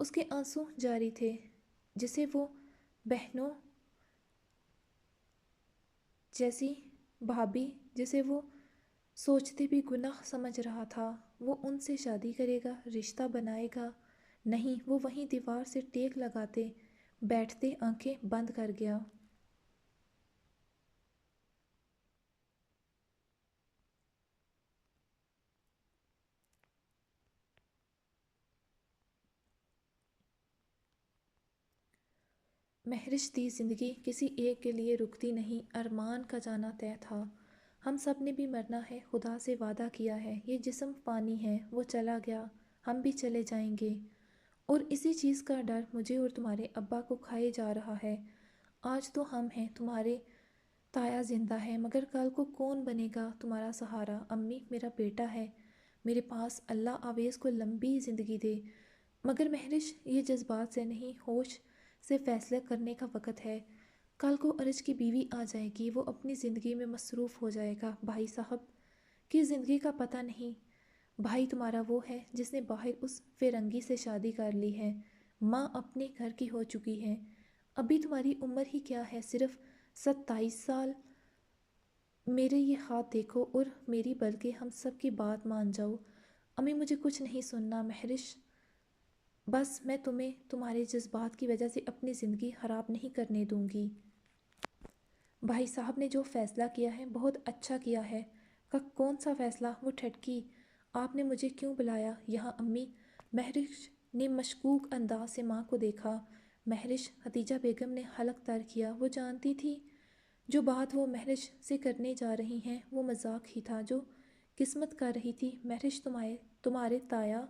اس کے آنسو جاری تھے، جسے وہ بہنوں جیسی بھابھی جسے وہ سوچتے بھی گناہ سمجھ رہا تھا۔ وہ ان سے شادی کرے گا، رشتہ بنائے گا؟ نہیں، وہ وہیں دیوار سے ٹیک لگاتے بیٹھتے آنکھیں بند کر گیا۔ مہرش دی زندگی کسی ایک کے لیے رکتی نہیں، ارمان کا جانا طے تھا۔ ہم سب نے بھی مرنا ہے، خدا سے وعدہ کیا ہے۔ یہ جسم فانی ہے، وہ چلا گیا، ہم بھی چلے جائیں گے۔ اور اسی چیز کا ڈر مجھے اور تمہارے ابا کو کھائے جا رہا ہے۔ آج تو ہم ہیں، تمہارے تایا زندہ ہے، مگر کل کو کون بنے گا تمہارا سہارا؟ امی، میرا بیٹا ہے میرے پاس، اللہ آویز کو لمبی زندگی دے۔ مگر مہرش، یہ جذبات سے نہیں، ہوش سے فیصلے کرنے کا وقت ہے۔ کل کو ارج کی بیوی آ جائے گی، وہ اپنی زندگی میں مصروف ہو جائے گا۔ بھائی صاحب کی زندگی کا پتہ نہیں۔ بھائی تمہارا وہ ہے جس نے باہر اس فرنگی سے شادی کر لی ہے۔ ماں اپنے گھر کی ہو چکی ہے۔ ابھی تمہاری عمر ہی کیا ہے، صرف 27 سال۔ میرے یہ ہاتھ دیکھو اور میری بلکہ ہم سب کی بات مان جاؤ۔ امی، مجھے کچھ نہیں سننا مہرش، بس میں تمہیں تمہارے جذبات کی وجہ سے اپنی زندگی خراب نہیں کرنے دوں گی۔ بھائی صاحب نے جو فیصلہ کیا ہے بہت اچھا کیا ہے۔ کون سا فیصلہ؟ وہ ٹھٹکی۔ آپ نے مجھے کیوں بلایا یہاں امی؟ مہرش نے مشکوک انداز سے ماں کو دیکھا۔ مہرش، ختیجہ بیگم نے حلق تر کیا۔ وہ جانتی تھی جو بات وہ مہرش سے کرنے جا رہی ہیں وہ مذاق ہی تھا جو قسمت کر رہی تھی۔ مہرش، تمہارے تایا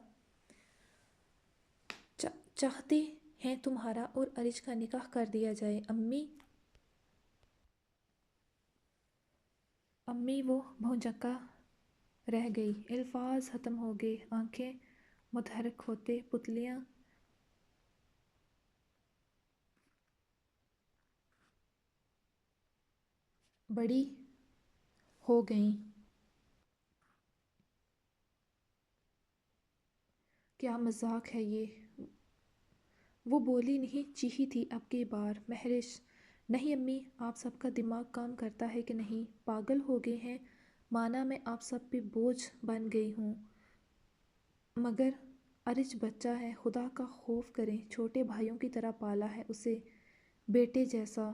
چاہتے ہیں تمہارا اور ارج کا نکاح کر دیا جائے۔ امی، وہ بھونچکا رہ گئی، الفاظ ختم ہو گئے، آنکھیں متحرک ہوتے پتلیاں بڑی ہو گئیں۔ کیا مذاق ہے یہ؟ وہ بولی نہیں، چیخی تھی اب کی بار۔ مہرش، نہیں امی، آپ سب کا دماغ کام کرتا ہے کہ نہیں؟ پاگل ہو گئے ہیں؟ مانا میں آپ سب پہ بوجھ بن گئی ہوں، مگر ارج بچہ ہے، خدا کا خوف کریں، چھوٹے بھائیوں کی طرح پالا ہے اسے، بیٹے جیسا۔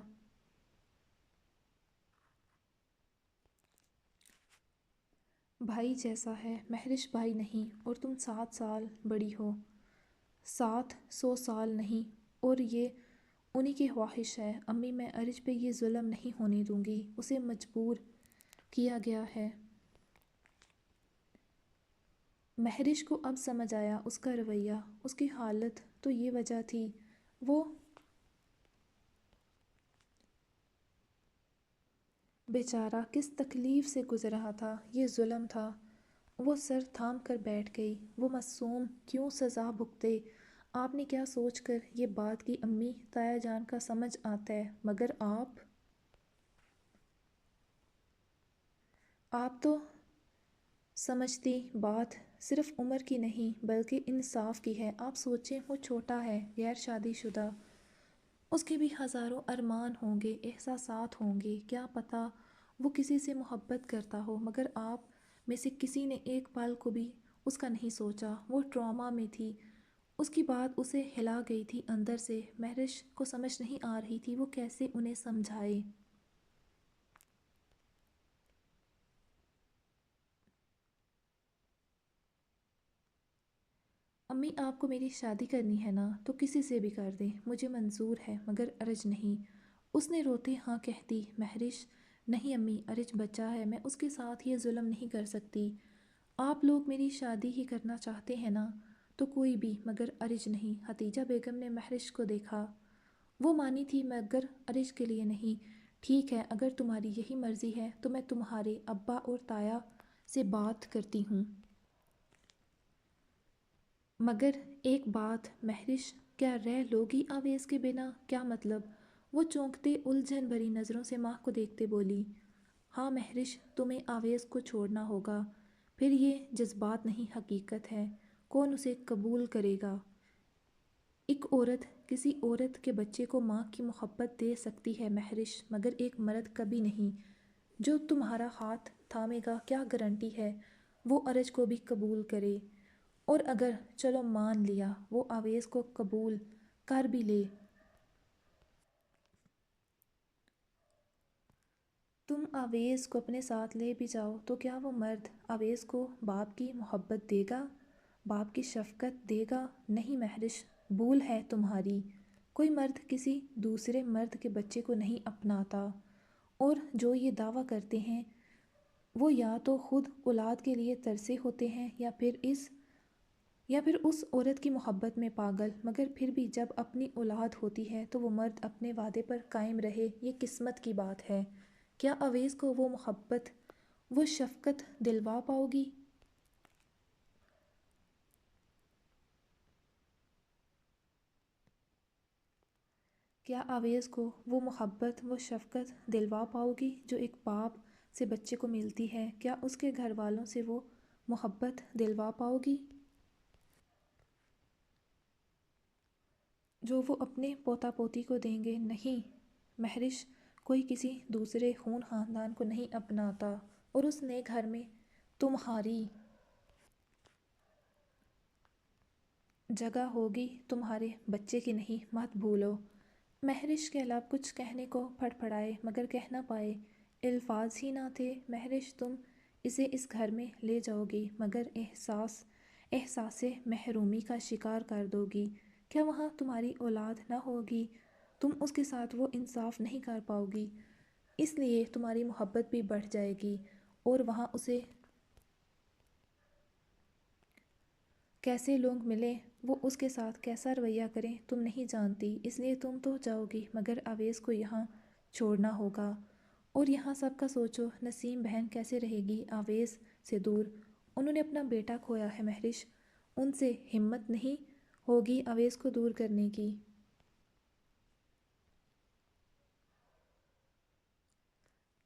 بھائی جیسا ہے مہرش، بھائی نہیں، اور تم 7 سال بڑی ہو۔ 100 سال نہیں، اور یہ انہی کی خواہش ہے۔ امی، میں ارج پہ یہ ظلم نہیں ہونے دوں گی، اسے مجبور کیا گیا ہے۔ مہرش کو اب سمجھ آیا اس کا رویہ، اس کی حالت، تو یہ وجہ تھی۔ وہ بیچارہ کس تکلیف سے گزر رہا تھا، یہ ظلم تھا۔ وہ سر تھام کر بیٹھ گئی۔ وہ معصوم کیوں سزا بھگتے؟ آپ نے کیا سوچ کر یہ بات کی امی؟ تایا جان کا سمجھ آتا ہے، مگر آپ تو سمجھتی بات صرف عمر کی نہیں بلکہ انصاف کی ہے۔ آپ سوچیں، وہ چھوٹا ہے، غیر شادی شدہ، اس کے بھی ہزاروں ارمان ہوں گے، احساسات ہوں گے، کیا پتہ وہ کسی سے محبت کرتا ہو، مگر آپ میں سے کسی نے ایک پل کو بھی اس کا نہیں سوچا۔ وہ ٹراما میں تھی، اس کی بات اسے ہلا گئی تھی اندر سے۔ مہرش کو سمجھ نہیں آ رہی تھی وہ کیسے انہیں سمجھائے۔ امی، آپ کو میری شادی کرنی ہے نا تو کسی سے بھی کر دیں، مجھے منظور ہے، مگر ارج نہیں۔ اس نے روتے ہاں کہہ دی۔ مہرش، نہیں امی، ارج بچہ ہے، میں اس کے ساتھ یہ ظلم نہیں کر سکتی۔ آپ لوگ میری شادی ہی کرنا چاہتے ہیں نا تو کوئی بھی، مگر ارج نہیں۔ ختیجہ بیگم نے مہرش کو دیکھا۔ وہ مانی تھی مگر ارج کے لیے نہیں۔ ٹھیک ہے، اگر تمہاری یہی مرضی ہے تو میں تمہارے ابا اور تایا سے بات کرتی ہوں۔ مگر ایک بات مہرش، کیا رہ لوگی آویز کے بنا؟ کیا مطلب؟ وہ چونکتے الجھن بھری نظروں سے ماں کو دیکھتے بولی۔ ہاں مہرش، تمہیں آویز کو چھوڑنا ہوگا، پھر یہ جذبات نہیں حقیقت ہے، کون اسے قبول کرے گا؟ ایک عورت کسی عورت کے بچے کو ماں کی محبت دے سکتی ہے مہرش، مگر ایک مرد کبھی نہیں۔ جو تمہارا ہاتھ تھامے گا کیا گارنٹی ہے وہ ارج کو بھی قبول کرے؟ اور اگر چلو مان لیا وہ آویز کو قبول کر بھی لے، تم آویز کو اپنے ساتھ لے بھی جاؤ تو کیا وہ مرد آویز کو باپ کی محبت دے گا، باپ کی شفقت دے گا؟ نہیں مہرش، بھول ہے تمہاری۔ کوئی مرد کسی دوسرے مرد کے بچے کو نہیں اپناتا، اور جو یہ دعویٰ کرتے ہیں وہ یا تو خود اولاد کے لیے ترسے ہوتے ہیں یا پھر اس عورت کی محبت میں پاگل، مگر پھر بھی جب اپنی اولاد ہوتی ہے تو وہ مرد اپنے وعدے پر قائم رہے، یہ قسمت کی بات ہے۔ کیا آویز کو وہ محبت، وہ شفقت دلوا پاؤ گی؟ کیا آویز کو وہ محبت، وہ شفقت دلوا پاؤ گی جو ایک باپ سے بچے کو ملتی ہے؟ کیا اس کے گھر والوں سے وہ محبت دلوا پاؤ گی جو وہ اپنے پوتا پوتی کو دیں گے؟ نہیں مہرش، کوئی کسی دوسرے خون خاندان کو نہیں اپناتا، اور اس نئے گھر میں تمہاری جگہ ہوگی، تمہارے بچے کی نہیں، مت بھولو۔ مہرش کے لب کچھ کہنے کو پھڑ پھڑائے مگر کہہ نہ پائے، الفاظ ہی نہ تھے۔ مہرش، تم اسے اس گھر میں لے جاؤ گی مگر احساس محرومی کا شکار کر دو گی۔ کیا وہاں تمہاری اولاد نہ ہوگی؟ تم اس کے ساتھ وہ انصاف نہیں کر پاؤ گی، اس لیے تمہاری محبت بھی بڑھ جائے گی، اور وہاں اسے کیسے لوگ ملیں، وہ اس کے ساتھ کیسا رویہ کریں تم نہیں جانتی، اس لیے تم تو جاؤ گی مگر آویز کو یہاں چھوڑنا ہوگا۔ اور یہاں سب کا سوچو، نسیم بہن کیسے رہے گی آویز سے دور؟ انہوں نے اپنا بیٹا کھویا ہے مہرش، ان سے ہمت نہیں ہوگی آویز کو دور کرنے کی۔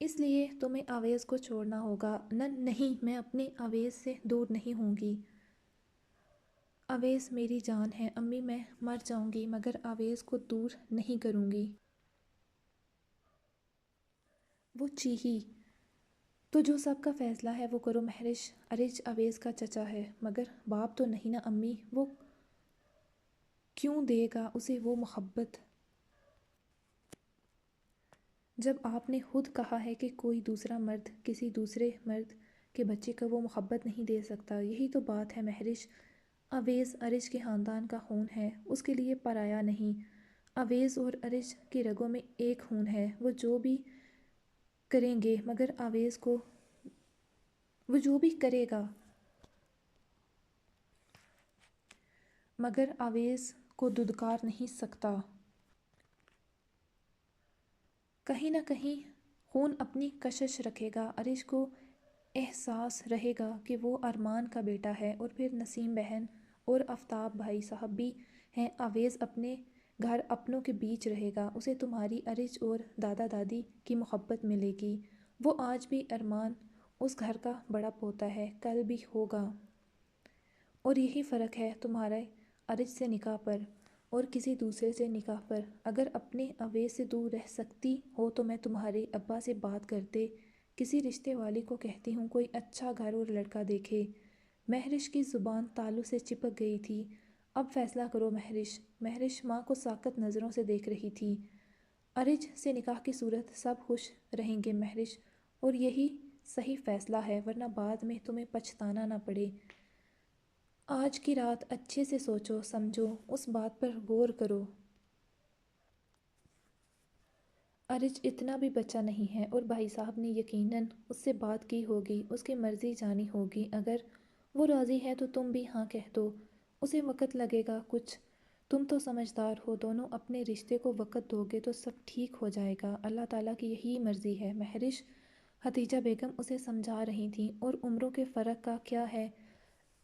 اس لیے تمہیں آویز کو چھوڑنا ہوگا۔ نہیں، میں اپنے آویز سے دور نہیں ہوں گی۔ آویز میری جان ہے امی، میں مر جاؤں گی مگر آویز کو دور نہیں کروں گی۔ وہ چیخی، تو جو سب کا فیصلہ ہے وہ کرو مہرش، ارج آویز کا چچا ہے مگر باپ تو نہیں نا امی، وہ کیوں دے گا اسے وہ محبت جب آپ نے خود کہا ہے کہ کوئی دوسرا مرد کسی دوسرے مرد کے بچے کو وہ محبت نہیں دے سکتا؟ یہی تو بات ہے مہرش، آویز ارج کے خاندان کا خون ہے، اس کے لیے پرایا نہیں۔ آویز اور ارج کی رگوں میں ایک خون ہے، وہ جو بھی کریں گے مگر آویز کو، وہ جو بھی کرے گا مگر آویز کو دھتکار نہیں سکتا۔ کہیں نہ کہیں خون اپنی کشش رکھے گا، ارج کو احساس رہے گا کہ وہ ارمان کا بیٹا ہے، اور پھر نسیم بہن اور آفتاب بھائی صاحب بھی ہیں، آویز اپنے گھر اپنوں کے بیچ رہے گا، اسے تمہاری ارج اور دادا دادی کی محبت ملے گی۔ وہ آج بھی ارمان اس گھر کا بڑا پوتا ہے، کل بھی ہوگا، اور یہی فرق ہے تمہارے ارج سے نکاح پر اور کسی دوسرے سے نکاح پر۔ اگر اپنے آویز سے دور رہ سکتی ہو تو میں تمہارے ابا سے بات کرتے، کسی رشتے والی کو کہتی ہوں کوئی اچھا گھر اور لڑکا دیکھے۔ مہرش کی زبان تالو سے چپک گئی تھی۔ اب فیصلہ کرو مہرش۔ مہرش ماں کو ساکت نظروں سے دیکھ رہی تھی۔ ارج سے نکاح کی صورت سب خوش رہیں گے مہرش، اور یہی صحیح فیصلہ ہے، ورنہ بعد میں تمہیں پچھتانا نہ پڑے۔ آج کی رات اچھے سے سوچو سمجھو، اس بات پر غور کرو۔ ارج اتنا بھی بچہ نہیں ہے، اور بھائی صاحب نے یقیناً اس سے بات کی ہوگی، اس کی مرضی جانی ہوگی، اگر وہ راضی ہے تو تم بھی ہاں کہہ دو، اسے وقت لگے گا کچھ، تم تو سمجھدار ہو، دونوں اپنے رشتے کو وقت دو گے تو سب ٹھیک ہو جائے گا، اللہ تعالیٰ کی یہی مرضی ہے مہرش۔ ہتیجہ بیگم اسے سمجھا رہی تھیں، اور عمروں کے فرق کا کیا ہے،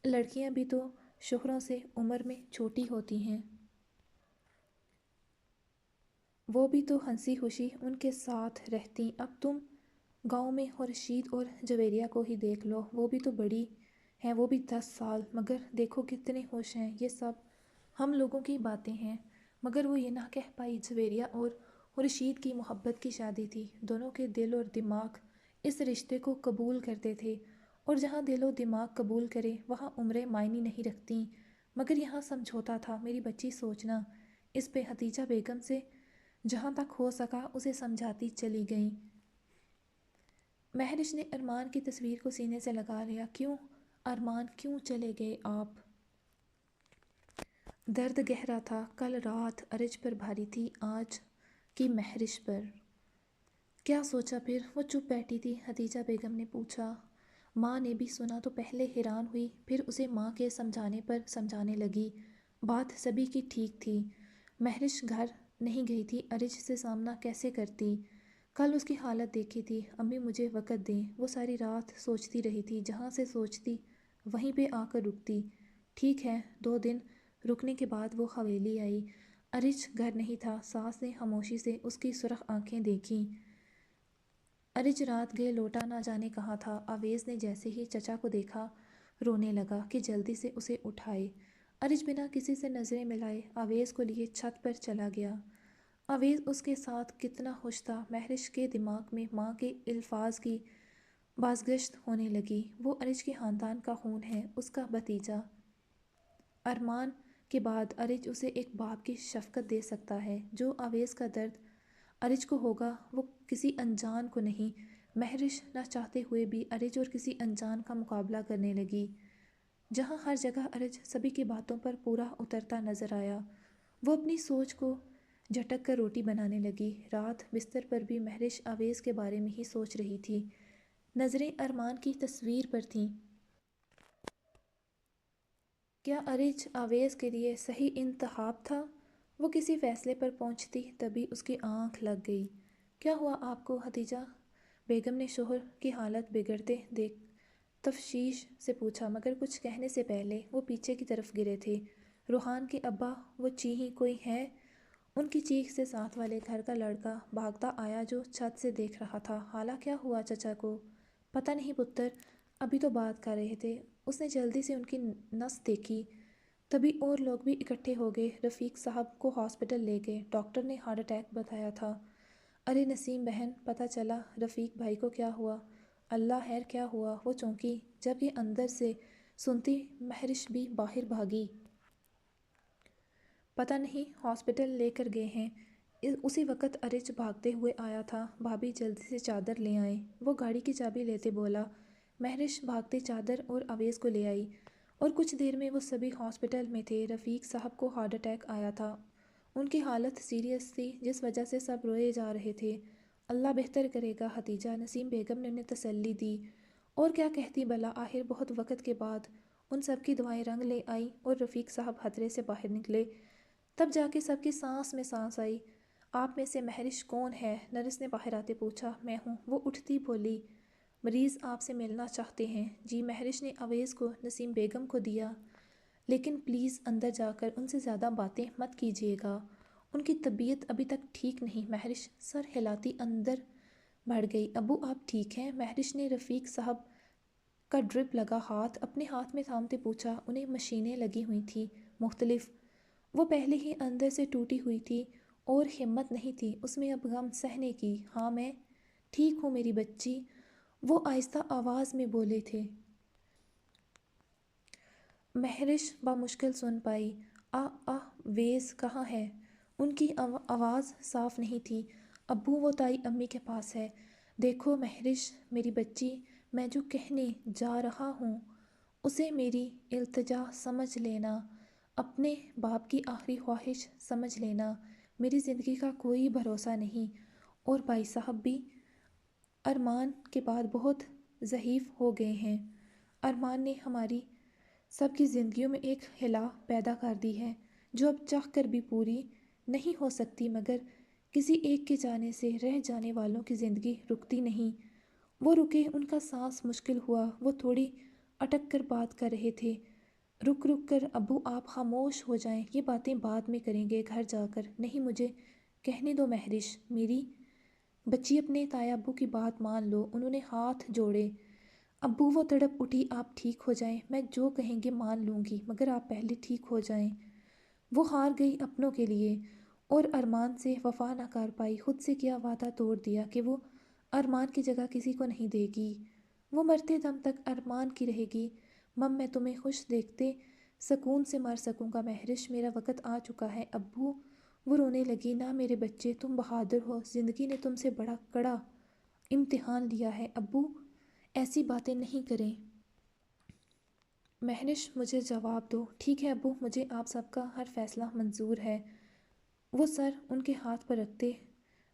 لڑکیاں بھی تو شوہروں سے عمر میں چھوٹی ہوتی ہیں، وہ بھی تو ہنسی خوشی ان کے ساتھ رہتی۔ اب تم گاؤں میں خورشید اور جویریہ کو ہی دیکھ لو، وہ بھی تو بڑی ہیں، وہ بھی 10 سال، مگر دیکھو کتنے خوش ہیں، یہ سب ہم لوگوں کی باتیں ہیں، مگر وہ یہ نہ کہہ پائی۔ جویریہ اور رشید کی محبت کی شادی تھی، دونوں کے دل اور دماغ اس رشتے کو قبول کرتے تھے، اور جہاں دل و دماغ قبول کرے وہاں عمریں معنی نہیں رکھتیں، مگر یہاں سمجھوتا تھا۔ میری بچی سوچنا اس پہ حتیجہ بیگم سے جہاں تک ہو سکا اسے سمجھاتی چلی گئیں۔ مہرش نے ارمان کی تصویر کو سینے سے لگا لیا۔ کیوں ارمان، کیوں چلے گئے آپ؟ درد گہرا تھا، کل رات ارج پر بھاری تھی، آج کی مہرش پر۔ کیا سوچا پھر؟ وہ چپ بیٹھی تھی۔ حتیجہ بیگم نے پوچھا۔ ماں نے بھی سنا تو پہلے حیران ہوئی، پھر اسے ماں کے سمجھانے پر سمجھانے لگی۔ بات سبھی کی ٹھیک تھی، مہرش گھر نہیں گئی تھی، ارج سے سامنا کیسے کرتی؟ کل اس کی حالت دیکھی تھی۔ امی مجھے وقت دیں، وہ ساری رات سوچتی رہی تھی، جہاں سے سوچتی وہیں پہ آ کر رکتی۔ ٹھیک ہے، 2 دن رکنے کے بعد وہ حویلی آئی۔ ارج گھر نہیں تھا۔ ساس نے خاموشی سے اس کی سرخ آنکھیں دیکھیں۔ ارج رات گئے، لوٹا نہ جانے کہاں تھا۔ آویز نے جیسے ہی چچا کو دیکھا رونے لگا کہ جلدی سے اسے اٹھائے۔ ارج بنا کسی سے نظریں ملائے آویز کو لیے چھت پر چلا گیا۔ آویز اس کے ساتھ کتنا خوش تھا۔ مہرش کے دماغ میں ماں کے الفاظ کی بازگشت ہونے لگی۔ وہ ارج کے خاندان کا خون ہے، اس کا بھتیجا۔ ارمان کے بعد ارج اسے ایک باپ کی شفقت دے سکتا ہے۔ جو آویز کا درد ارج کو ہوگا وہ کسی انجان کو نہیں۔ مہرش نہ چاہتے ہوئے بھی ارج اور کسی انجان کا مقابلہ کرنے لگی۔ جہاں ہر جگہ ارج سبھی کی باتوں پر پورا اترتا نظر آیا، وہ اپنی سوچ کو جھٹک کر روٹی بنانے لگی۔ رات بستر پر بھی مہرش آویز کے بارے میں ہی سوچ رہی تھی، نظریں ارمان کی تصویر پر تھیں۔ کیا ارج آویز کے لیے صحیح انتخاب تھا؟ وہ کسی فیصلے پر پہنچتی، تبھی اس کی آنکھ لگ گئی۔ کیا ہوا آپ کو؟ حتیجہ بیگم نے شوہر کی حالت بگڑتے دیکھ تفشیش سے پوچھا، مگر کچھ کہنے سے پہلے وہ پیچھے کی طرف گرے تھے۔ روحان کے ابا، وہ چیخیں، کوئی ہے؟ ان کی چیخ سے ساتھ والے گھر کا لڑکا بھاگتا آیا جو چھت سے دیکھ رہا تھا۔ حالا کیا ہوا چچا کو؟ پتہ نہیں پتر، ابھی تو بات کر رہے تھے۔ اس نے جلدی سے ان کی نس دیکھی، تبھی اور لوگ بھی اکٹھے ہو گئے۔ رفیق صاحب کو ہاسپٹل لے گئے، ڈاکٹر نے ہارٹ اٹیک بتایا تھا۔ ارے نسیم بہن، پتہ چلا رفیق بھائی کو کیا ہوا؟ اللہ خیر، کیا ہوا؟ وہ چونکی، جب یہ اندر سے سنتی مہرش بھی باہر بھاگی۔ پتہ نہیں، ہاسپٹل لے کر گئے ہیں۔ اسی وقت ارج بھاگتے ہوئے آیا تھا۔ بھابھی جلدی سے چادر لے آئیں، وہ گاڑی کی چابی لیتے بولا۔ مہرش بھاگتے چادر اور آویز کو لے آئی، اور کچھ دیر میں وہ سبھی ہاسپٹل میں تھے۔ رفیق صاحب کو ہارٹ اٹیک آیا تھا، ان کی حالت سیریس تھی، جس وجہ سے سب روئے جا رہے تھے۔ اللہ بہتر کرے گا حتیجہ، نسیم بیگم نے انہیں تسلی دی۔ اور کیا کہتی بھلا، آخر بہت وقت کے بعد ان سب کی دعائیں رنگ لے آئیں اور رفیق صاحب خطرے سے باہر نکلے۔ تب جا کے سب کی سانس میں سانس آئی۔ آپ میں سے مہرش کون ہے؟ نرس نے باہر آتے پوچھا۔ میں ہوں، وہ اٹھتی بولی۔ مریض آپ سے ملنا چاہتے ہیں۔ جی۔ مہرش نے آویز کو نسیم بیگم کو دیا، لیکن پلیز اندر جا کر ان سے زیادہ باتیں مت کیجیے گا، ان کی طبیعت ابھی تک ٹھیک نہیں۔ مہرش سر ہلاتی اندر بڑھ گئی۔ ابو آپ ٹھیک ہیں؟ مہرش نے رفیق صاحب کا ڈرپ لگا ہاتھ اپنے ہاتھ میں تھامتے پوچھا۔ انہیں مشینیں لگی ہوئی تھیں مختلف، وہ پہلے ہی اندر سے ٹوٹی ہوئی تھی اور ہمت نہیں تھی اس میں اب غم سہنے کی۔ ہاں میں ٹھیک ہوں میری بچی، وہ آہستہ آواز میں بولے تھے۔ مہرش بامشکل سن پائی۔ ویز کہاں ہے؟ ان کی آواز صاف نہیں تھی۔ ابو وہ تائی امی کے پاس ہے۔ دیکھو مہرش میری بچی، میں جو کہنے جا رہا ہوں اسے میری التجا سمجھ لینا، اپنے باپ کی آخری خواہش سمجھ لینا۔ میری زندگی کا کوئی بھروسہ نہیں، اور بھائی صاحب بھی ارمان کے بعد بہت ضعیف ہو گئے ہیں۔ ارمان نے ہماری سب کی زندگیوں میں ایک خلا پیدا کر دی ہے جو اب چاہ کر بھی پوری نہیں ہو سکتی، مگر کسی ایک کے جانے سے رہ جانے والوں کی زندگی رکتی نہیں۔ وہ رکے، ان کا سانس مشکل ہوا، وہ تھوڑی اٹک کر بات کر رہے تھے۔ رک کر ابو آپ خاموش ہو جائیں، یہ باتیں بعد میں کریں گے گھر جا کر۔ نہیں، مجھے کہنے دو مہرش، میری بچی اپنے تایا ابو کی بات مان لو۔ انہوں نے ہاتھ جوڑے۔ ابو، وہ تڑپ اٹھی، آپ ٹھیک ہو جائیں، میں جو کہیں گے مان لوں گی، مگر آپ پہلے ٹھیک ہو جائیں۔ وہ ہار گئی اپنوں کے لیے اور ارمان سے وفا نہ کر پائی، خود سے کیا وعدہ توڑ دیا کہ وہ ارمان کی جگہ کسی کو نہیں دے گی، وہ مرتے دم تک ارمان کی رہے گی۔ میں تمہیں خوش دیکھتے سکون سے مر سکوں گا مہرش، میرا وقت آ چکا ہے ابو۔ وہ رونے لگی، نہ میرے بچے، تم بہادر ہو، زندگی نے تم سے بڑا کڑا امتحان لیا ہے ابو، ایسی باتیں نہیں کریں۔ مہرش مجھے جواب دو۔ ٹھیک ہے ابو، مجھے آپ سب کا ہر فیصلہ منظور ہے۔ وہ سر ان کے ہاتھ پر رکھتے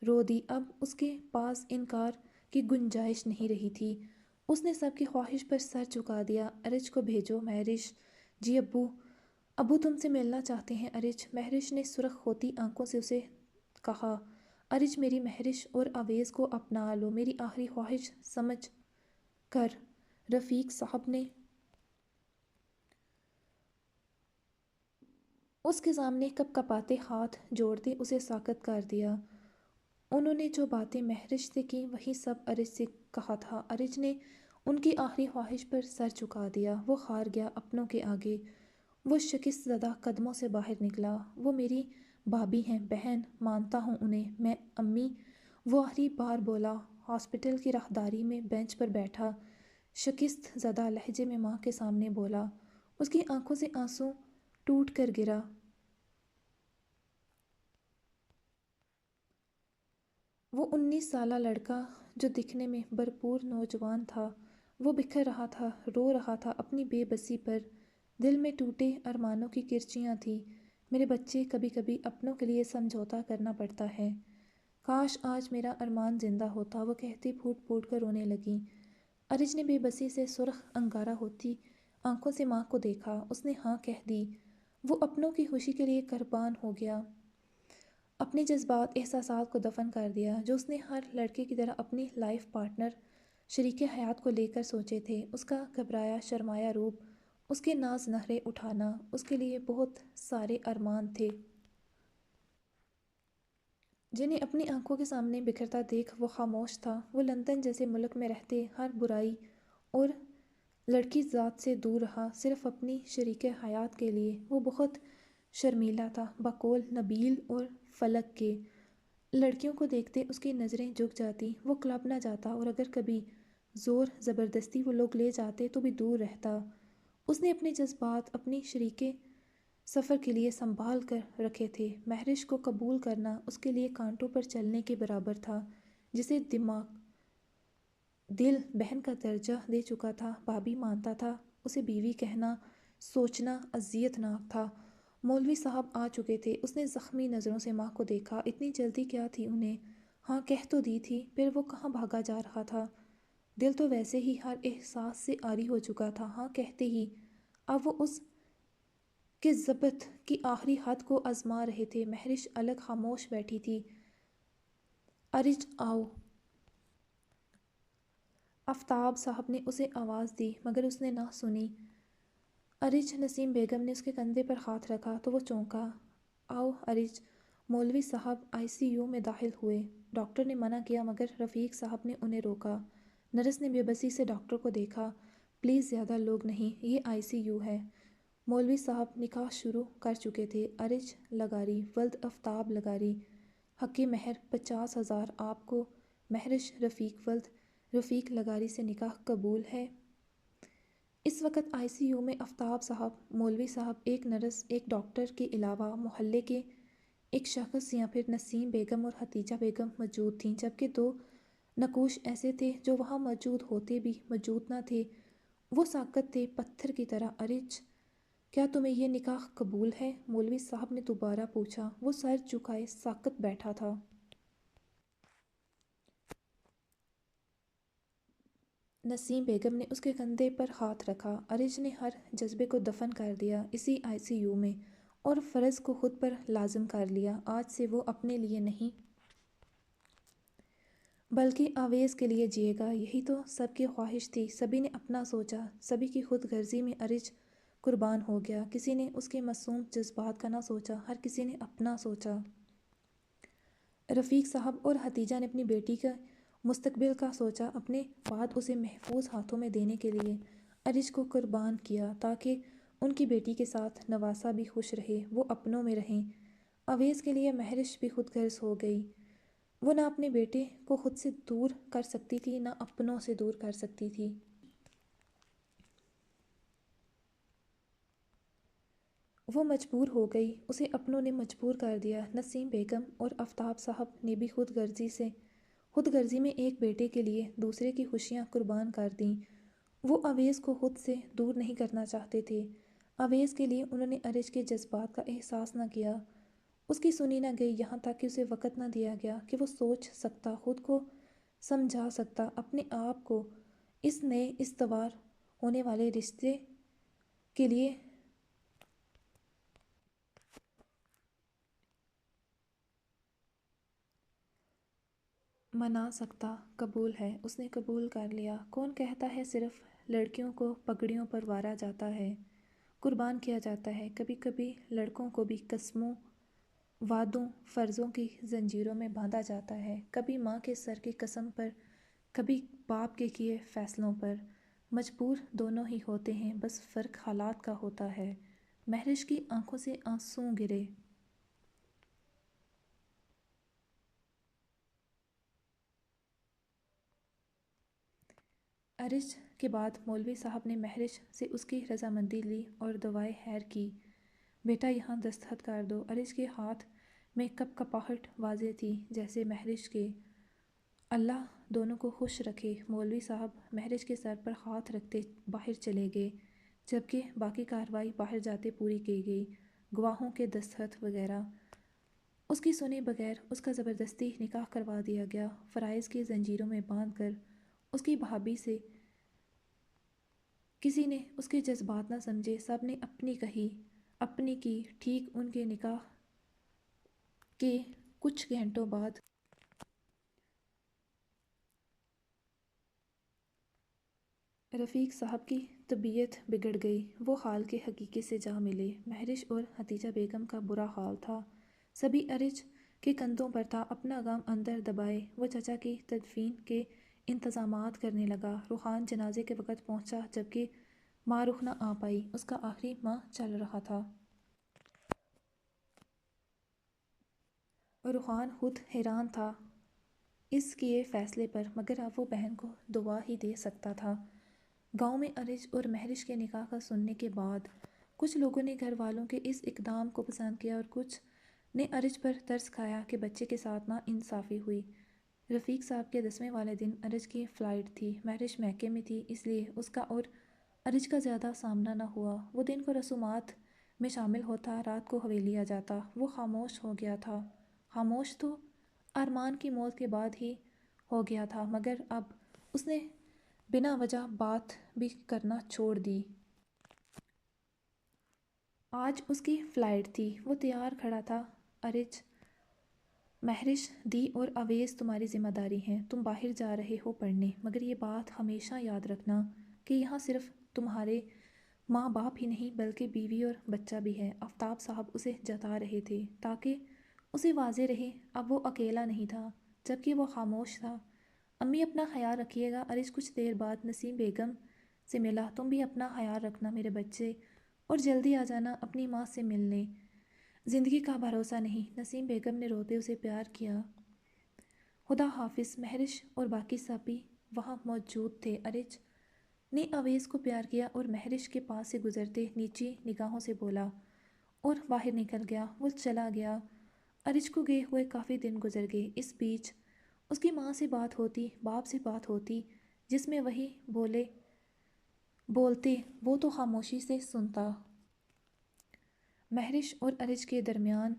رو دی، اب اس کے پاس انکار کی گنجائش نہیں رہی تھی، اس نے سب کی خواہش پر سر جھکا دیا۔ ارج کو بھیجو مہرش۔ جی ابو۔ ابو تم سے ملنا چاہتے ہیں ارج، مہرش نے سرخ ہوتی آنکھوں سے اسے کہا۔ ارج میری مہرش اور اویس کو اپنا لو، میری آخری خواہش سمجھ کر۔ رفیق صاحب نے اس کے سامنے کپ کپاتے ہاتھ جوڑتے اسے ساکت کر دیا۔ انہوں نے جو باتیں مہرش سے کی وہی سب ارج سے کہا تھا۔ ارج نے ان کی آخری خواہش پر سر جھکا دیا، وہ ہار گیا اپنوں کے آگے، وہ شکست زدہ قدموں سے باہر نکلا۔ وہ میری بھابھی ہیں، بہن، مانتا ہوں انہیں میں امی، وہ آخری بار بولا۔ ہاسپٹل کی راہداری میں بینچ پر بیٹھا شکست زدہ لہجے میں ماں کے سامنے بولا، اس کی آنکھوں سے آنسو ٹوٹ کر گرا۔ وہ 19 سالہ لڑکا جو دکھنے میں بھرپور نوجوان تھا، وہ بکھر رہا تھا، رو رہا تھا اپنی بے بسی پر، دل میں ٹوٹے ارمانوں کی کرچیاں تھیں۔ میرے بچے، کبھی کبھی اپنوں کے لیے سمجھوتا کرنا پڑتا ہے، کاش آج میرا ارمان زندہ ہوتا، وہ کہتی پھوٹ پھوٹ کر رونے لگیں۔ ارج نے بے بسی سے سرخ انگارہ ہوتی آنکھوں سے ماں کو دیکھا، اس نے ہاں کہہ دی، وہ اپنوں کی خوشی کے لیے قربان ہو گیا، اپنے جذبات احساسات کو دفن کر دیا جو اس نے ہر لڑکے کی طرح اپنی لائف پارٹنر، شریک حیات کو لے کر سوچے تھے۔ اس کا گھبرایا شرمایا روپ، اس کے ناز نخرے اٹھانا، اس کے لیے بہت سارے ارمان تھے جنہیں اپنی آنکھوں کے سامنے بکھرتا دیکھ وہ خاموش تھا۔ وہ لندن جیسے ملک میں رہتے ہر برائی اور لڑکی ذات سے دور رہا، صرف اپنی شریک حیات کے لیے۔ وہ بہت شرمیلا تھا، بقول نبیل اور فلک کے۔ لڑکیوں کو دیکھتے اس کی نظریں جھک جاتی، وہ کلب نہ جاتا، اور اگر کبھی زور زبردستی وہ لوگ لے جاتے تو بھی دور رہتا۔ اس نے اپنے جذبات اپنی شریک سفر کے لیے سنبھال کر رکھے تھے۔ مہرش کو قبول کرنا اس کے لیے کانٹوں پر چلنے کے برابر تھا، جسے دماغ دل بہن کا درجہ دے چکا تھا۔ بھابھی مانتا تھا، اسے بیوی کہنا سوچنا اذیت ناک تھا۔ مولوی صاحب آ چکے تھے، اس نے زخمی نظروں سے ماں کو دیکھا، اتنی جلدی کیا تھی انہیں؟ ہاں کہہ تو دی تھی، پھر وہ کہاں بھاگا جا رہا تھا؟ دل تو ویسے ہی ہر احساس سے عاری ہو چکا تھا، ہاں کہتے ہی۔ اب وہ اس کے ضبط کی آخری حد کو آزما رہے تھے۔ مہرش الگ خاموش بیٹھی تھی۔ ارج آؤ۔ آفتاب صاحب نے اسے آواز دی مگر اس نے نہ سنی۔ ارج، نسیم بیگم نے اس کے کندھے پر ہاتھ رکھا تو وہ چونکا۔ آؤ ارج۔ مولوی صاحب ICU میں داخل ہوئے، ڈاکٹر نے منع کیا مگر رفیق صاحب نے انہیں روکا۔ نرس نے بے بسی سے ڈاکٹر کو دیکھا، پلیز زیادہ لوگ نہیں، یہ ICU ہے۔ مولوی صاحب نکاح شروع کر چکے تھے۔ ارج لگاری، ولد آفتاب لگاری، حق مہر 50,000 آپ کو۔ مہرش رفیق ولد رفیق لگاری سے نکاح قبول ہے؟ اس وقت ICU میں آفتاب صاحب، مولوی صاحب، ایک نرس، ایک ڈاکٹر کے علاوہ محلے کے ایک شخص یا پھر نسیم بیگم اور حتیجہ بیگم موجود تھیں، جبکہ 2 نقوش ایسے تھے جو وہاں موجود ہوتے بھی موجود نہ تھے، وہ ساکت تھے پتھر کی طرح۔ ارج، کیا تمہیں یہ نکاح قبول ہے؟ مولوی صاحب نے دوبارہ پوچھا۔ وہ سر جھکائے ساکت بیٹھا تھا۔ نسیم بیگم نے اس کے کندھے پر ہاتھ رکھا۔ ارج نے ہر جذبے کو دفن کر دیا اسی ICU میں، اور فرض کو خود پر لازم کر لیا۔ آج سے وہ اپنے لیے نہیں بلکہ آویز کے لیے جیے گا، یہی تو سب کی خواہش تھی۔ سبھی نے اپنا سوچا، سبھی کی خود غرضی میں ارج قربان ہو گیا، کسی نے اس کے معصوم جذبات کا نہ سوچا، ہر کسی نے اپنا سوچا۔ رفیق صاحب اور حتیجہ نے اپنی بیٹی کا مستقبل کا سوچا، اپنے بعد اسے محفوظ ہاتھوں میں دینے کے لیے ارج کو قربان کیا تاکہ ان کی بیٹی کے ساتھ نواسا بھی خوش رہے، وہ اپنوں میں رہیں۔ اویس کے لیے مہرش بھی خود غرض ہو گئی۔ وہ نہ اپنے بیٹے کو خود سے دور کر سکتی تھی، نہ اپنوں سے دور کر سکتی تھی۔ وہ مجبور ہو گئی، اسے اپنوں نے مجبور کر دیا۔ نسیم بیگم اور آفتاب صاحب نے بھی خود غرضی میں ایک بیٹے کے لیے دوسرے کی خوشیاں قربان کر دیں۔ وہ اویس کو خود سے دور نہیں کرنا چاہتے تھے۔ اویس کے لیے انہوں نے ارج کے جذبات کا احساس نہ کیا، اس کی سنی نہ گئی، یہاں تک کہ اسے وقت نہ دیا گیا کہ وہ سوچ سکتا، خود کو سمجھا سکتا، اپنے آپ کو اس نئے استوار ہونے والے رشتے کے لیے منا سکتا۔ قبول ہے، اس نے قبول کر لیا۔ کون کہتا ہے صرف لڑکیوں کو پگڑیوں پر وارا جاتا ہے، قربان کیا جاتا ہے؟ کبھی کبھی لڑکوں کو بھی قسموں، وعدوں، فرضوں کی زنجیروں میں باندھا جاتا ہے، کبھی ماں کے سر کی قسم پر، کبھی باپ کے کیے فیصلوں پر۔ مجبور دونوں ہی ہوتے ہیں، بس فرق حالات کا ہوتا ہے۔ مہرش کی آنکھوں سے آنسوں گرے۔ ارج کے بعد مولوی صاحب نے مہرش سے اس کی رضامندی لی اور دعائے خیر کی۔ بیٹا یہاں دستخط کر دو۔ ارج کے ہاتھ میں کپ کپاہٹ واضح تھی، جیسے مہرش کے۔ اللہ دونوں کو خوش رکھے۔ مولوی صاحب مہرش کے سر پر ہاتھ رکھتے باہر چلے گئے، جبکہ باقی کارروائی باہر جاتے پوری کی گئی، گواہوں کے دستخط وغیرہ۔ اس کی سنے بغیر اس کا زبردستی نکاح کروا دیا گیا، فرائض کی زنجیروں میں باندھ کر۔ اس کی بھابھی سے کسی نے اس کے جذبات نہ سمجھے، سب نے اپنی کہی، اپنی کی۔ ٹھیک ان کے نکاح کے کچھ گھنٹوں بعد رفیق صاحب کی طبیعت بگڑ گئی۔ وہ حال کے حقیقے سے جا ملے۔ مہرش اور حتیجہ بیگم کا برا حال تھا، سبھی ارج کے کندھوں پر تھا۔ اپنا غم اندر دبائے وہ چچا کی تدفین کے انتظامات کرنے لگا۔ روحان جنازے کے وقت پہنچا، جبکہ ماں رخ نہ آ پائی، اس کا آخری ماہ چل رہا تھا۔ روحان خود حیران تھا اس کیے فیصلے پر، مگر اب وہ بہن کو دعا ہی دے سکتا تھا۔ گاؤں میں ارج اور مہرش کے نکاح کا سننے کے بعد کچھ لوگوں نے گھر والوں کے اس اقدام کو پسند کیا اور کچھ نے ارج پر ترس کھایا کہ بچے کے ساتھ نا انصافی ہوئی۔ رفیق صاحب کے 10ویں والے دن ارج کی فلائٹ تھی۔ مہرش میکے میں تھی، اس لیے اس کا اور ارج کا زیادہ سامنا نہ ہوا۔ وہ دن کو رسومات میں شامل ہوتا، رات کو حویلی آ جاتا۔ وہ خاموش ہو گیا تھا۔ خاموش تو ارمان کی موت کے بعد ہی ہو گیا تھا، مگر اب اس نے بنا وجہ بات بھی کرنا چھوڑ دی۔ آج اس کی فلائٹ تھی، وہ تیار کھڑا تھا۔ ارج، مہرش، دی اور اویس تمہاری ذمہ داری ہیں، تم باہر جا رہے ہو پڑھنے، مگر یہ بات ہمیشہ یاد رکھنا کہ یہاں صرف تمہارے ماں باپ ہی نہیں بلکہ بیوی اور بچہ بھی ہے۔ آفتاب صاحب اسے جتا رہے تھے تاکہ اسے واضح رہے اب وہ اکیلا نہیں تھا، جبکہ وہ خاموش تھا۔ امی اپنا خیال رکھیے گا۔ ارج کچھ دیر بعد نسیم بیگم سے ملا۔ تم بھی اپنا خیال رکھنا میرے بچے، اور جلدی آ جانا اپنی ماں سے ملنے، زندگی کا بھروسہ نہیں۔ نسیم بیگم نے روتے اسے پیار کیا۔ خدا حافظ۔ مہرش اور باقی سب بھی وہاں موجود تھے۔ ارج نے اویس کو پیار کیا اور مہرش کے پاس سے گزرتے نیچی نگاہوں سے بولا اور باہر نکل گیا۔ وہ چلا گیا۔ ارج کو گئے ہوئے کافی دن گزر گئے۔ اس بیچ اس کی ماں سے بات ہوتی، باپ سے بات ہوتی، جس میں وہی بولتے وہ تو خاموشی سے سنتا۔ مہرش اور ارج کے درمیان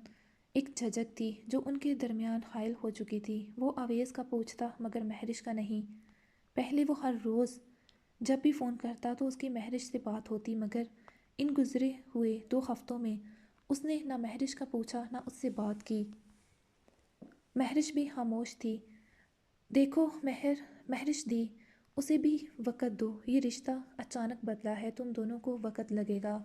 ایک جھجک تھی جو ان کے درمیان حائل ہو چکی تھی۔ وہ اویس کا پوچھتا مگر مہرش کا نہیں۔ پہلے وہ ہر روز جب بھی فون کرتا تو اس کی مہرش سے بات ہوتی، مگر ان گزرے ہوئے 2 ہفتوں میں اس نے نہ مہرش کا پوچھا نہ اس سے بات کی۔ مہرش بھی خاموش تھی۔ دیکھو مہرش دی، اسے بھی وقت دو، یہ رشتہ اچانک بدلا ہے، تم دونوں کو وقت لگے گا،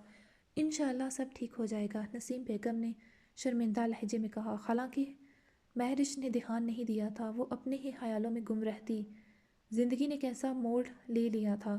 انشاءاللہ سب ٹھیک ہو جائے گا، نسیم بیگم نے شرمندہ لہجے میں کہا۔ حالانکہ مہرش نے دھیان نہیں دیا تھا، وہ اپنے ہی خیالوں میں گم رہتی۔ زندگی نے کیسا موڑ لے لیا تھا،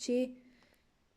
6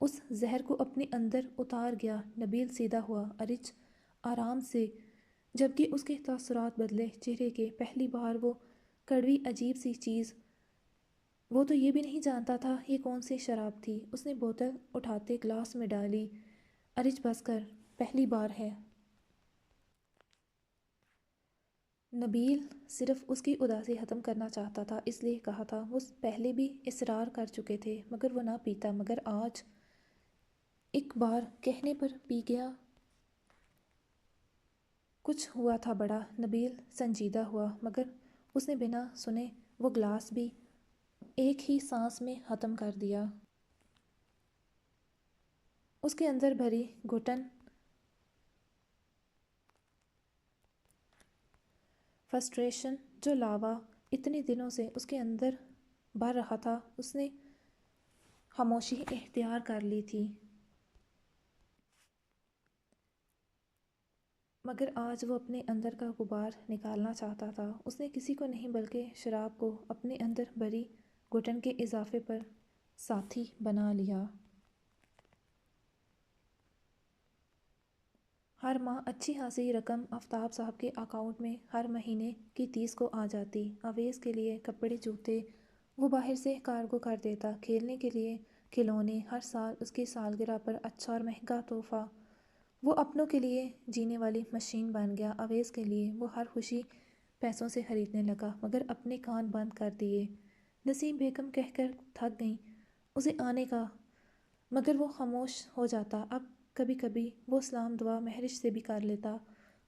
اس زہر کو اپنے اندر اتار گیا۔ نبیل سیدھا ہوا، ارچ آرام سے، جبکہ اس کے تاثرات بدلے چہرے کے۔ پہلی بار وہ کڑوی عجیب سی چیز، وہ تو یہ بھی نہیں جانتا تھا یہ کون سی شراب تھی۔ اس نے بوتل اٹھاتے گلاس میں ڈالی۔ ارچ بس کر، پہلی بار ہے۔ نبیل صرف اس کی اداسی ختم کرنا چاہتا تھا، اس لیے کہا تھا۔ وہ پہلے بھی اصرار کر چکے تھے مگر وہ نہ پیتا، مگر آج ایک بار کہنے پر پی گیا۔ کچھ ہوا تھا بڑا۔ نبیل سنجیدہ ہوا، مگر اس نے بنا سنے وہ گلاس بھی ایک ہی سانس میں ختم کر دیا۔ اس کے اندر بھری گھٹن فرسٹریشن جو لاوا اتنے دنوں سے اس کے اندر بھر رہا تھا، اس نے خاموشی اختیار کر لی تھی۔ مگر آج وہ اپنے اندر کا غبار نکالنا چاہتا تھا۔ اس نے کسی کو نہیں بلکہ شراب کو اپنے اندر بھری گھٹن کے اضافے پر ساتھی بنا لیا۔ ہر ماہ اچھی خاصی رقم آفتاب صاحب کے اکاؤنٹ میں ہر مہینے کی 30 کو آ جاتی۔ اویس کے لیے کپڑے جوتے وہ باہر سے کارگو کر دیتا، کھیلنے کے لیے کھلونے، ہر سال اس کی سالگرہ پر اچھا اور مہنگا تحفہ۔ وہ اپنوں کے لیے جینے والی مشین بن گیا۔ اویس کے لیے وہ ہر خوشی پیسوں سے خریدنے لگا، مگر اپنے کان بند کر دیے۔ نسیم بیگم کہہ کر تھک گئیں اسے آنے کا، مگر وہ خاموش ہو جاتا۔ اب کبھی کبھی وہ سلام دعا مہرش سے بھی کر لیتا،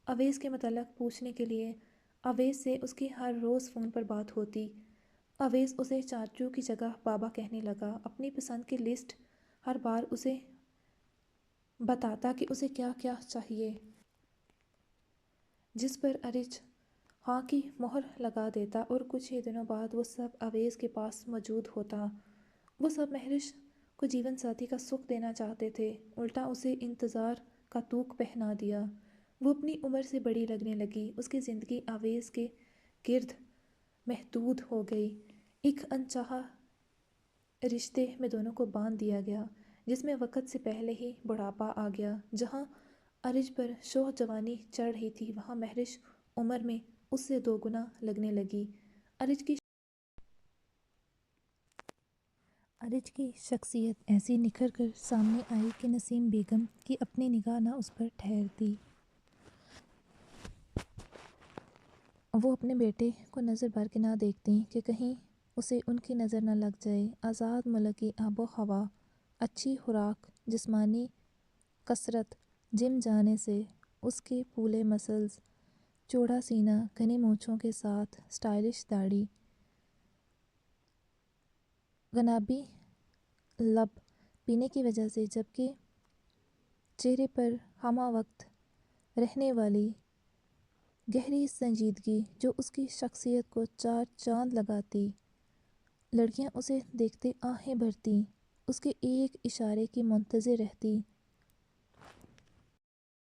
اویس کے متعلق پوچھنے کے لیے۔ اویس سے اس کی ہر روز فون پر بات ہوتی۔ اویس اسے چاچو کی جگہ بابا کہنے لگا۔ اپنی پسند کی لسٹ ہر بار اسے بتاتا کہ اسے کیا کیا چاہیے، جس پر ارچ ہاں کی مہر لگا دیتا، اور کچھ ہی دنوں بعد وہ سب اویس کے پاس موجود ہوتا۔ وہ سب مہرش کو جیون ساتھی کا سکھ دینا چاہتے تھے، الٹا اسے انتظار کا طوق پہنا دیا۔ وہ اپنی عمر سے بڑی لگنے لگی۔ اس کی زندگی اویس کے گرد محدود ہو گئی۔ ایک انچاہا رشتے میں دونوں کو باندھ دیا گیا، جس میں وقت سے پہلے ہی بڑھاپا آ گیا۔ جہاں ارج پر شوخ جوانی چڑھ رہی تھی، وہاں مہرش عمر میں اس سے 2 گنا لگنے لگی۔ ارج کی شخصیت ایسی نکھر کر سامنے آئی کہ نسیم بیگم کی اپنی نگاہ نہ اس پر ٹھہرتی۔ وہ اپنے بیٹے کو نظر بھر کے نہ دیکھتی کہ کہیں اسے ان کی نظر نہ لگ جائے۔ آزاد ملک کی آب و ہوا، اچھی خوراک، جسمانی کثرت، جم جانے سے اس کے پھولے مسلز، چوڑا سینہ، گھنی مونچھوں کے ساتھ سٹائلش داڑھی، گنابی لب پینے کی وجہ سے، جبکہ چہرے پر ہمہ وقت رہنے والی گہری سنجیدگی جو اس کی شخصیت کو 4 چاند لگاتی۔ لڑکیاں اسے دیکھتے آہیں بھرتیں، اس کے ایک اشارے کی منتظر رہتی۔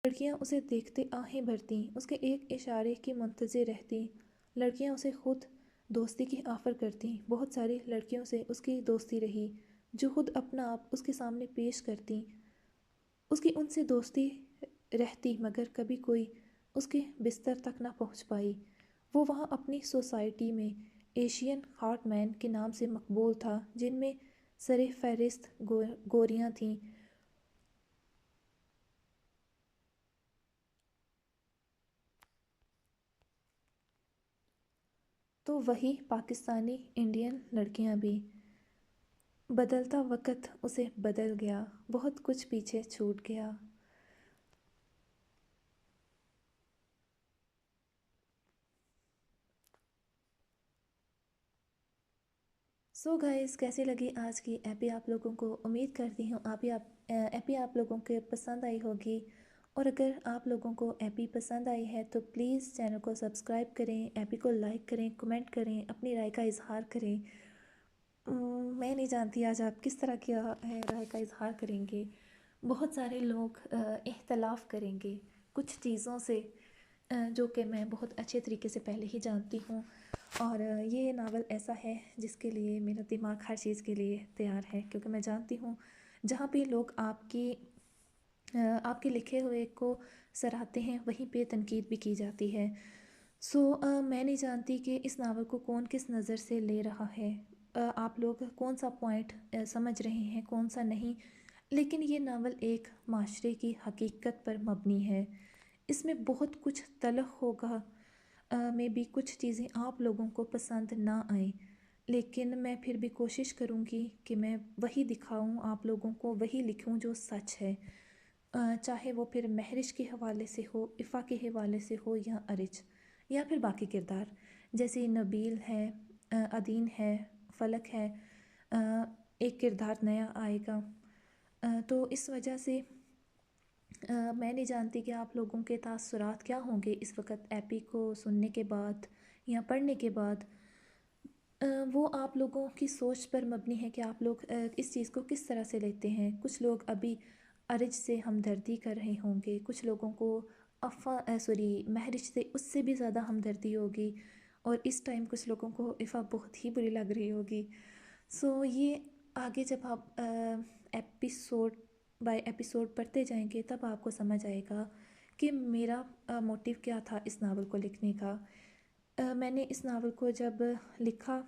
لڑکیاں اسے دیکھتے آہیں بھرتیں، اس کے ایک اشارے کی منتظر رہتی۔ لڑکیاں اسے خود دوستی کی آفر کرتیں۔ بہت ساری لڑکیوں سے اس کی دوستی رہی، جو خود اپنا آپ اس کے سامنے پیش کرتیں۔ اس کی ان سے دوستی رہتی، مگر کبھی کوئی اس کے بستر تک نہ پہنچ پائی۔ وہ وہاں اپنی سوسائٹی میں ایشین ہارٹ مین کے نام سے مقبول تھا، جن میں سر فہرست گوریاں تھیں۔ تو وہی پاکستانی انڈین لڑکیاں بھی۔ بدلتا وقت اسے بدل گیا، بہت کچھ پیچھے چھوٹ گیا۔ سو گائز، کیسی لگی آج کی ایپی آپ لوگوں کو؟ امید کرتی ہوں ایپی آپ لوگوں کے پسند آئی ہوگی، اور اگر آپ لوگوں کو ایپی پسند آئی ہے تو پلیز چینل کو سبسکرائب کریں، ایپی کو لائک کریں، کمنٹ کریں، اپنی رائے کا اظہار کریں۔ میں نہیں جانتی آج آپ کس طرح کی رائے کا اظہار کریں گے۔ بہت سارے لوگ اختلاف کریں گے کچھ چیزوں سے، جو کہ میں بہت اچھے طریقے سے پہلے ہی جانتی ہوں، اور یہ ناول ایسا ہے جس کے لیے میرا دماغ ہر چیز کے لیے تیار ہے، کیونکہ میں جانتی ہوں جہاں پہ لوگ آپ کے لکھے ہوئے کو سراہتے ہیں وہیں پہ تنقید بھی کی جاتی ہے۔ میں نہیں جانتی کہ اس ناول کو کون کس نظر سے لے رہا ہے، آپ لوگ کون سا پوائنٹ سمجھ رہے ہیں کون سا نہیں، لیکن یہ ناول ایک معاشرے کی حقیقت پر مبنی ہے۔ اس میں بہت کچھ تلخ ہوگا، میں بھی کچھ چیزیں آپ لوگوں کو پسند نہ آئیں، لیکن میں پھر بھی کوشش کروں گی کہ میں وہی دکھاؤں آپ لوگوں کو، وہی لکھوں جو سچ ہے، چاہے وہ پھر مہرش کے حوالے سے ہو، عفا کے حوالے سے ہو، یا ارج، یا پھر باقی کردار جیسے نبیل ہے، عدین ہے، فلک ہے، ایک کردار نیا آئے گا۔ تو اس وجہ سے میں نہیں جانتی کہ آپ لوگوں کے تاثرات کیا ہوں گے اس وقت ایپی کو سننے کے بعد یا پڑھنے کے بعد۔ وہ آپ لوگوں کی سوچ پر مبنی ہے کہ آپ لوگ اس چیز کو کس طرح سے لیتے ہیں۔ کچھ لوگ ابھی ارج سے ہمدردی کر رہے ہوں گے، کچھ لوگوں کو مہرش سے اس سے بھی زیادہ ہمدردی ہوگی، اور اس ٹائم کچھ لوگوں کو عفا بہت ہی بری لگ رہی ہوگی۔ یہ آگے جب آپ ایپیسوڈ بائی ایپیسوڈ پڑھتے جائیں گے تب آپ کو سمجھ آئے گا کہ میرا موٹیو کیا تھا اس ناول کو لکھنے کا۔ میں نے اس ناول کو جب لکھا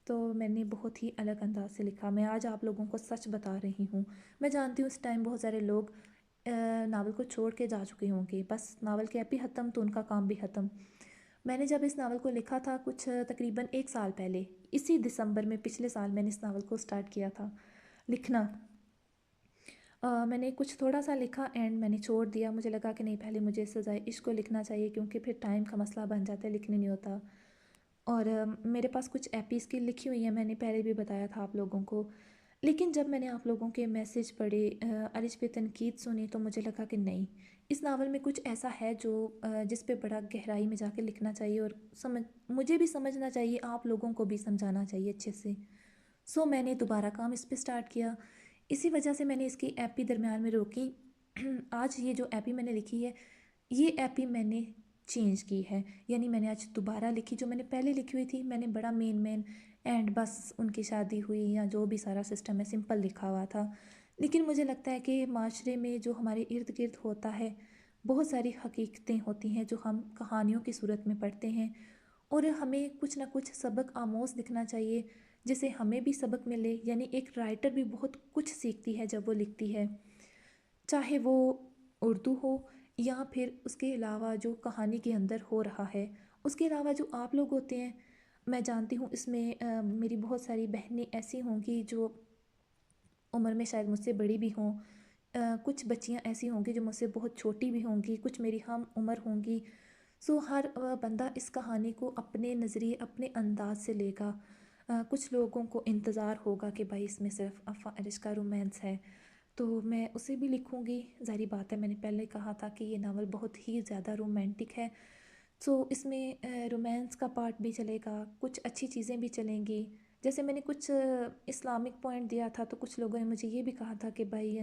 تو میں نے بہت ہی الگ انداز سے لکھا۔ میں آج آپ لوگوں کو سچ بتا رہی ہوں، میں جانتی ہوں اس ٹائم بہت سارے لوگ ناول کو چھوڑ کے جا چکے ہوں گے، بس ناول کے ایپی ختم تو ان کا کام بھی ختم۔ میں نے جب اس ناول کو لکھا تھا کچھ تقریباً 1 سال پہلے، اسی دسمبر میں پچھلے سال میں نے اس ناول کو سٹارٹ کیا تھا لکھنا۔ میں نے کچھ تھوڑا سا لکھا اینڈ میں نے چھوڑ دیا، مجھے لگا کہ نہیں پہلے مجھے سزائے عشق کو لکھنا چاہیے، کیونکہ پھر ٹائم کا مسئلہ بن جاتا ہے، لکھنے نہیں ہوتا۔ اور میرے پاس کچھ ایپیز کی لکھی ہوئی ہیں، میں نے پہلے بھی بتایا تھا آپ لوگوں کو، لیکن جب میں نے آپ لوگوں کے میسج پڑھے، ارج پہ تنقید سنی، تو مجھے لگا کہ نہیں، اس ناول میں کچھ ایسا ہے جو جس پہ بڑا گہرائی میں جا کے لکھنا چاہیے، اور مجھے بھی سمجھنا چاہیے، آپ لوگوں کو بھی سمجھانا چاہیے اچھے سے۔ میں نے دوبارہ کام اس پہ سٹارٹ کیا، اسی وجہ سے میں نے اس کی ایپی درمیان میں روکی۔ آج یہ جو ایپی میں نے لکھی ہے، یہ ایپی میں نے چینج کی ہے، یعنی میں نے آج دوبارہ لکھی، جو میں نے پہلے لکھی ہوئی تھی میں نے بڑا مین اینڈ بس ان کی شادی ہوئی یا جو بھی سارا سسٹم ہے سمپل لکھا ہوا تھا، لیکن مجھے لگتا ہے کہ معاشرے میں جو ہمارے ارد گرد ہوتا ہے بہت ساری حقیقتیں ہوتی ہیں جو ہم کہانیوں کی صورت میں پڑھتے ہیں، اور ہمیں کچھ نہ کچھ سبق آموز لکھنا چاہیے جس سے ہمیں بھی سبق ملے۔ یعنی ایک رائٹر بھی بہت کچھ سیکھتی ہے جب وہ لکھتی ہے، چاہے وہ اردو ہو یا پھر اس کے علاوہ جو کہانی کے اندر ہو رہا ہے، اس کے علاوہ جو آپ لوگ ہوتے ہیں۔ میں جانتی ہوں اس میں میری بہت ساری بہنیں ایسی ہوں گی جو عمر میں شاید مجھ سے بڑی بھی ہوں، کچھ بچیاں ایسی ہوں گی جو مجھ سے بہت چھوٹی بھی ہوں گی، کچھ میری ہم عمر ہوں گی۔ ہر بندہ اس کہانی کو اپنے نظریے اپنے انداز سے لے گا۔ کچھ لوگوں کو انتظار ہوگا کہ بھائی اس میں صرف عفا ارج کا رومانس ہے، تو میں اسے بھی لکھوں گی، ظاہری بات ہے، میں نے پہلے کہا تھا کہ یہ ناول بہت ہی زیادہ رومانٹک ہے، اس میں رومانس کا پارٹ بھی چلے گا، کچھ اچھی چیزیں بھی چلیں گی۔ جیسے میں نے کچھ اسلامک پوائنٹ دیا تھا، تو کچھ لوگوں نے مجھے یہ بھی کہا تھا کہ بھائی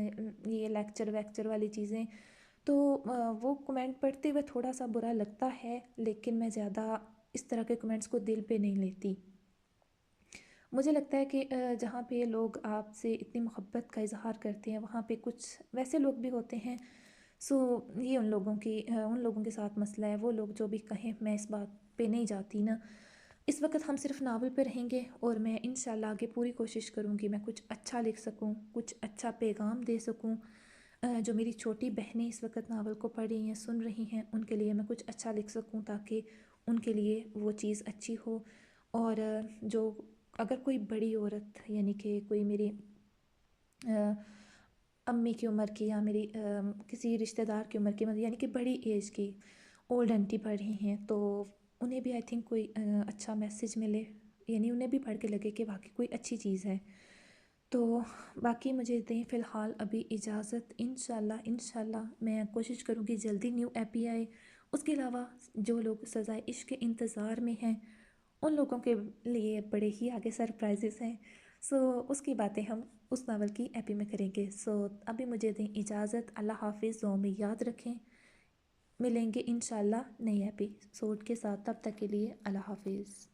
یہ لیکچر ویکچر والی چیزیں، تو وہ کمنٹ پڑھتے ہوئے تھوڑا سا برا لگتا ہے، لیکن میں زیادہ اس طرح کے کمنٹس کو دل پہ نہیں لیتی۔ مجھے لگتا ہے کہ جہاں پہ لوگ آپ سے اتنی محبت کا اظہار کرتے ہیں وہاں پہ کچھ ویسے لوگ بھی ہوتے ہیں، یہ ان لوگوں کے ساتھ مسئلہ ہے۔ وہ لوگ جو بھی کہیں، میں اس بات پہ نہیں جاتی نا۔ اس وقت ہم صرف ناول پہ رہیں گے، اور میں انشاءاللہ آگے پوری کوشش کروں گی میں کچھ اچھا لکھ سکوں، کچھ اچھا پیغام دے سکوں۔ جو میری چھوٹی بہنیں اس وقت ناول کو پڑھ رہی ہیں، سن رہی ہیں، ان کے لیے میں کچھ اچھا لکھ سکوں تاکہ ان کے لیے وہ چیز اچھی ہو۔ اور جو اگر کوئی بڑی عورت، یعنی کہ کوئی میری امی کی عمر کی یا میری کسی رشتہ دار کی عمر کی، یعنی کہ بڑی ایج کی اولڈ انٹی پڑھ رہی ہیں، تو انہیں بھی آئی تھنک کوئی اچھا میسیج ملے، یعنی انہیں بھی پڑھ کے لگے کہ واقعی کوئی اچھی چیز ہے۔ تو باقی مجھے دیں فی الحال ابھی اجازت، انشاءاللہ میں کوشش کروں گی جلدی نیو ایپی آئے۔ اس کے علاوہ جو لوگ سزائے عشق کے انتظار میں ہیں ان لوگوں کے لیے بڑے ہی آگے سرپرائزز ہیں، اس کی باتیں ہم اس ناول کی ایپی میں کریں گے۔ ابھی مجھے دیں اجازت، اللہ حافظ، دعاؤں میں یاد رکھیں، ملیں گے انشاءاللہ نئی ایپیسوڈ کے ساتھ، تب تک کے لیے اللہ حافظ۔